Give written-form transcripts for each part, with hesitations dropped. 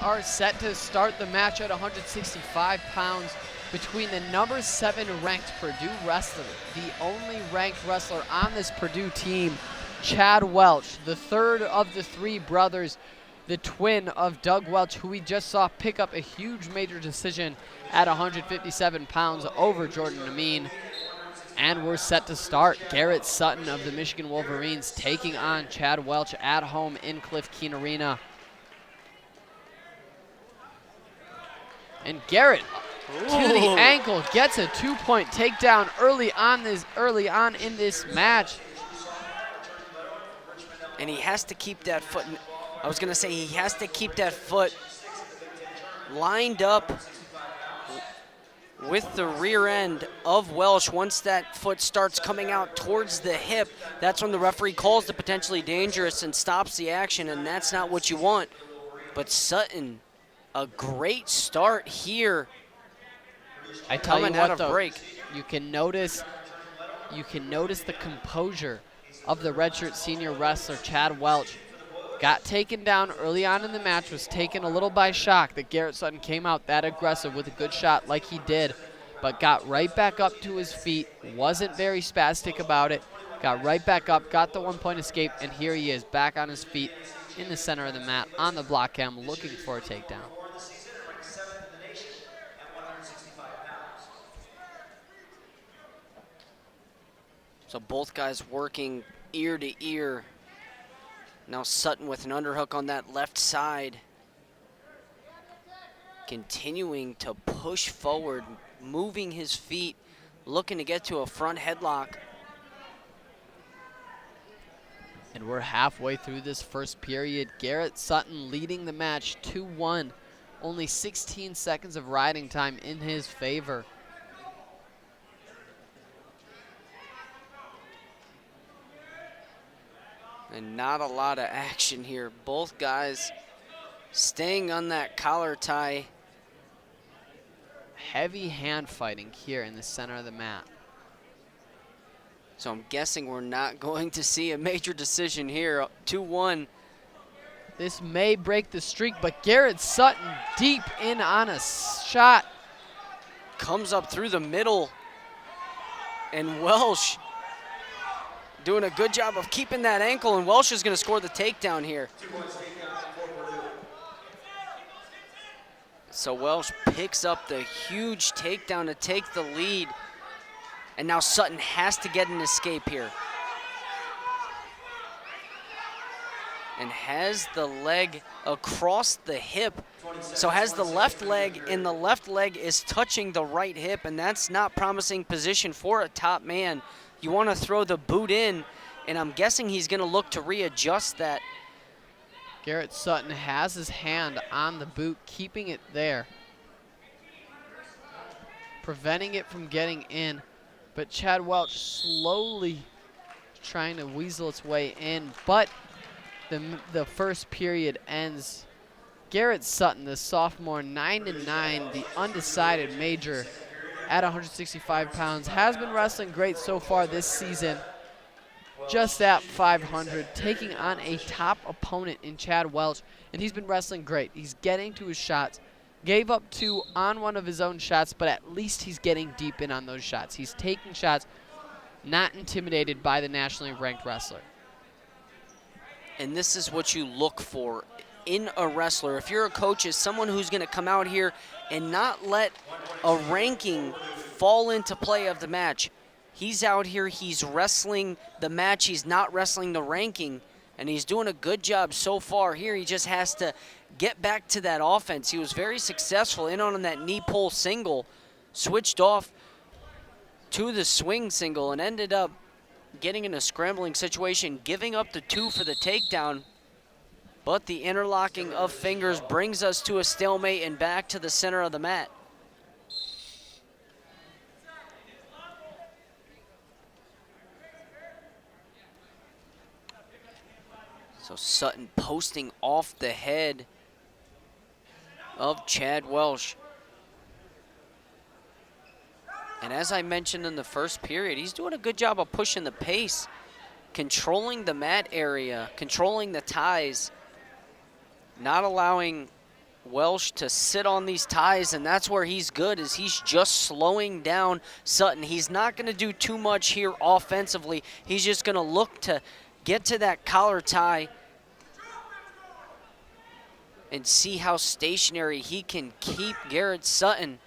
are set to start the match at 165 pounds between the number 7 ranked Purdue wrestler, the only ranked wrestler on this Purdue team, Chad Welch, the third of the 3 brothers, the twin of Doug Welch, who we just saw pick up a huge major decision at 157 pounds over Jordan Amin. And we're set to start. Garrett Sutton of the Michigan Wolverines taking on Chad Welch at home in Cliff Keen Arena. And Garrett to the ankle gets a 2-point takedown early on in this match. And he has to keep that foot. I was going to say he has to keep that foot lined up with the rear end of Welch. Once that foot starts coming out towards the hip, that's when the referee calls the potentially dangerous and stops the action, and that's not what you want. But Sutton, a great start here. I tell you what, though, break. you can notice the composure of the redshirt senior wrestler Chad Welch. Got taken down early on in the match, was taken a little by shock that Garrett Sutton came out that aggressive with a good shot like he did, but got right back up to his feet, wasn't very spastic about it, got right back up, got the 1-point escape, and here he is back on his feet in the center of the mat on the block cam looking for a takedown. So both guys working ear to ear. Now Sutton with an underhook on that left side. Continuing to push forward, moving his feet, looking to get to a front headlock. And we're halfway through this first period. Garrett Sutton leading the match 2-1. Only 16 seconds of riding time in his favor. And not a lot of action here. Both guys staying on that collar tie. Heavy hand fighting here in the center of the mat. So I'm guessing we're not going to see a major decision here. 2-1. This may break the streak, but Garrett Sutton deep in on a shot. Comes up through the middle. And Welch doing a good job of keeping that ankle, and Welch is going to score the takedown here. So Welch picks up the huge takedown to take the lead. And now Sutton has to get an escape here. And has the leg across the hip. So has the left leg, and the left leg is touching the right hip, and that's not promising position for a top man. You want to throw the boot in, and I'm guessing he's going to look to readjust that. Garrett Sutton has his hand on the boot, keeping it there, preventing it from getting in. But Chad Welch slowly trying to weasel its way in, but the first period ends. Garrett Sutton, the sophomore, 9-9, the undecided major at 165 pounds, has been wrestling great so far this season. Just at 500, taking on a top opponent in Chad Welch, and he's been wrestling great. He's getting to his shots. Gave up 2 on one of his own shots, but at least he's getting deep in on those shots. He's taking shots, not intimidated by the nationally ranked wrestler. And this is what you look for in a wrestler. If you're a coach, is someone who's going to come out here and not let a ranking fall into play of the match. He's out here, he's wrestling the match, he's not wrestling the ranking, and he's doing a good job so far here. He just has to get back to that offense. He was very successful in on that knee pull single, switched off to the swing single, and ended up getting in a scrambling situation, giving up the 2 for the takedown. But the interlocking of fingers brings us to a stalemate and back to the center of the mat. So Sutton posting off the head of Chad Welch. And as I mentioned in the first period, he's doing a good job of pushing the pace, controlling the mat area, controlling the ties, not allowing Welch to sit on these ties, and that's where he's good, is he's just slowing down Sutton. He's not going to do too much here offensively. He's just going to look to get to that collar tie and see how stationary he can keep Garrett Sutton.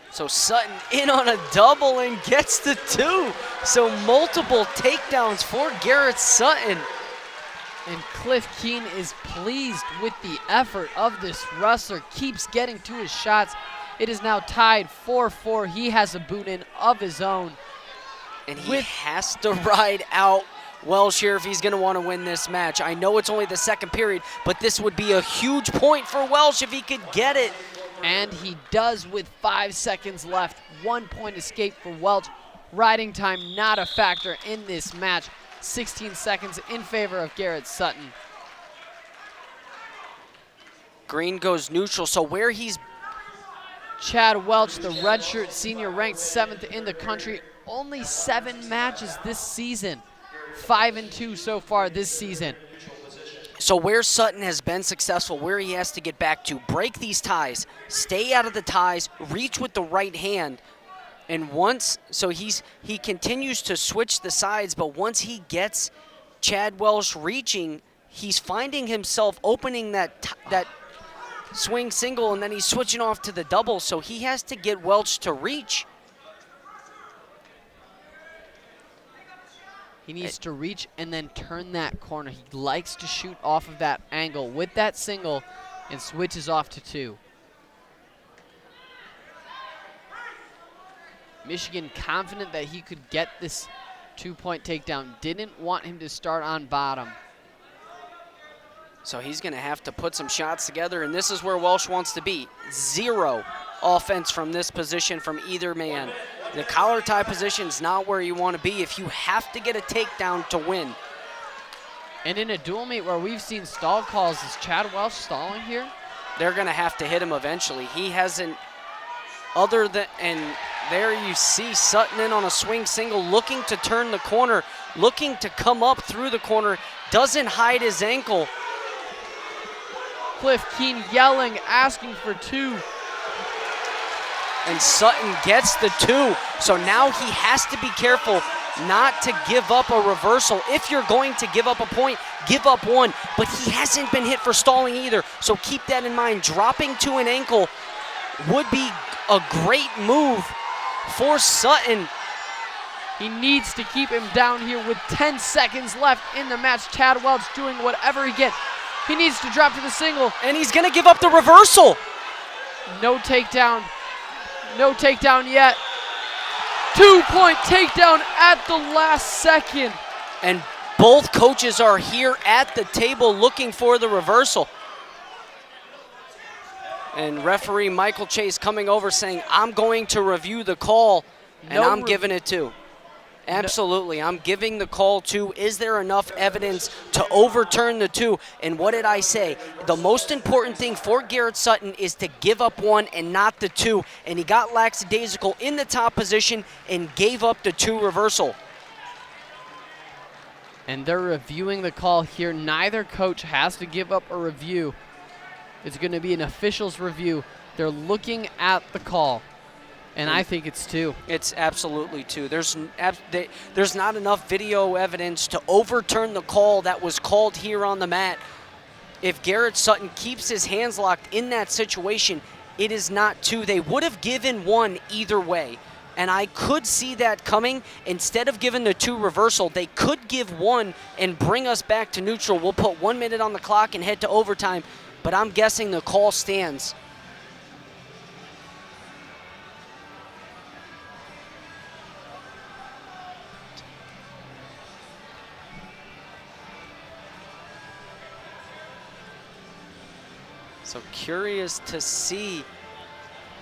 So Sutton in on a double and gets the 2. So multiple takedowns for Garrett Sutton. And Cliff Keen is pleased with the effort of this wrestler, keeps getting to his shots. It is now tied 4-4. He has a boot in of his own. And he has to ride out Welch here if he's going to want to win this match. I know it's only the second period, but this would be a huge point for Welch if he could get it. And he does with 5 seconds left. 1 point escape for Welch. Riding time not a factor in this match. 16 seconds in favor of Garrett Sutton. Green goes neutral, so where he's... Chad Welch, the redshirt senior, ranked 7th in the country. Only 7 matches this season. 5-2 so far this season. So where Sutton has been successful, where he has to get back to, break these ties, stay out of the ties, reach with the right hand, and once, so he continues to switch the sides, but once he gets Chad Welch reaching, he's finding himself opening that swing single, and then he's switching off to the double, so he has to get Welch to reach. He needs to reach and then turn that corner. He likes to shoot off of that angle with that single and switches off to 2. Michigan confident that he could get this 2-point takedown. Didn't want him to start on bottom. So he's going to have to put some shots together, and this is where Welch wants to be. 0 offense from this position from either man. The collar tie position is not where you want to be if you have to get a takedown to win. And in a dual meet where we've seen stall calls, is Chad Welch stalling here? They're going to have to hit him eventually. He hasn't, other than, and there you see Sutton in on a swing single, looking to turn the corner, looking to come up through the corner, doesn't hide his ankle. Cliff Keen yelling, asking for 2. And Sutton gets the 2. So now he has to be careful not to give up a reversal. If you're going to give up a point, give up 1. But he hasn't been hit for stalling either. So keep that in mind. Dropping to an ankle would be a great move for Sutton. He needs to keep him down here with 10 seconds left in the match. Chad Welch doing whatever he can. He needs to drop to the single. And he's going to give up the reversal. No takedown. No takedown yet. 2-point takedown at the last second. And both coaches are here at the table looking for the reversal. And referee Michael Chase coming over saying, I'm going to review the call, and I'm giving it to. Absolutely, I'm giving the call to. Is there enough evidence to overturn the 2? And what did I say? The most important thing for Garrett Sutton is to give up 1 and not the 2. And he got lackadaisical in the top position and gave up the 2 reversal. And they're reviewing the call here. Neither coach has to give up a review. It's going to be an official's review. They're looking at the call. And I think it's 2. It's absolutely 2. There's not enough video evidence to overturn the call that was called here on the mat. If Garrett Sutton keeps his hands locked in that situation, it is not 2. They would have given 1 either way. And I could see that coming. Instead of giving the 2 reversal, they could give 1 and bring us back to neutral. We'll put 1 minute on the clock and head to overtime. But I'm guessing the call stands. So curious to see.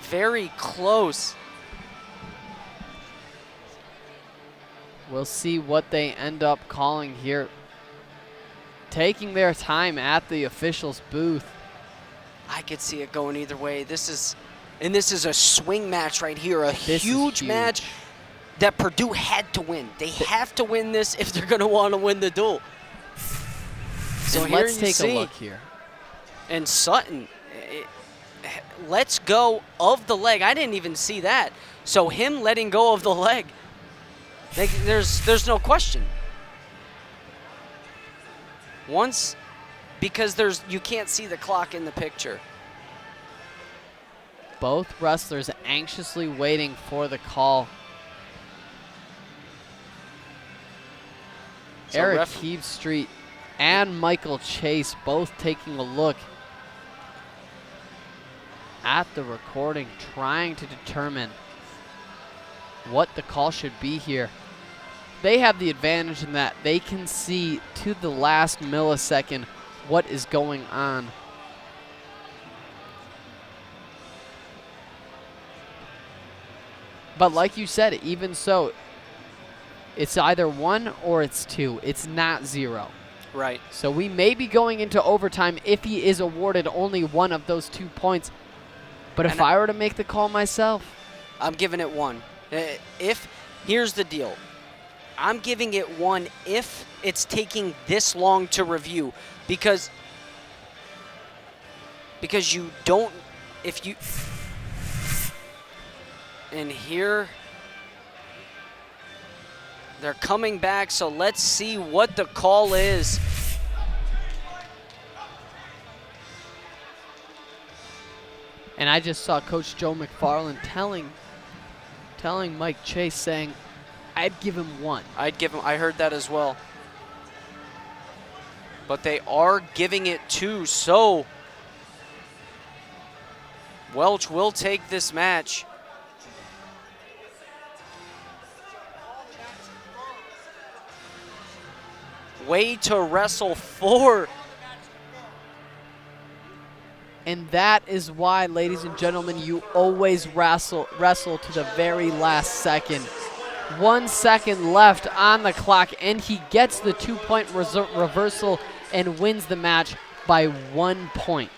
Very close. We'll see what they end up calling here. Taking their time at the officials' booth. I could see it going either way. This is a swing match right here. A huge match that Purdue had to win. They have to win this if they're going to want to win the duel. So And here let's you take see, a look here. and Sutton lets go of the leg. I didn't even see that. So him letting go of the leg, there's no question. Once, because you can't see the clock in the picture. Both wrestlers anxiously waiting for the call. So Eric Heavstreet and Michael Chase both taking a look at the recording, trying to determine what the call should be here. They have the advantage in that they can see to the last millisecond what is going on. But like you said, even so, it's either 1 or it's 2. It's not 0. Right. So we may be going into overtime if he is awarded only one of those 2 points. But if I were to make the call myself, I'm giving it 1. Here's the deal. I'm giving it 1 if it's taking this long to review, because you don't, if you, and here they're coming back, so let's see what the call is. and I just saw Coach Joe McFarland telling Mike Chase, saying, I'd give him 1. I heard that as well. But they are giving it 2, so Welch will take this match. Way to wrestle 4. And that is why, ladies and gentlemen, you always wrestle to the very last second. 1 second left on the clock, and he gets the 2-point reversal and wins the match by 1 point.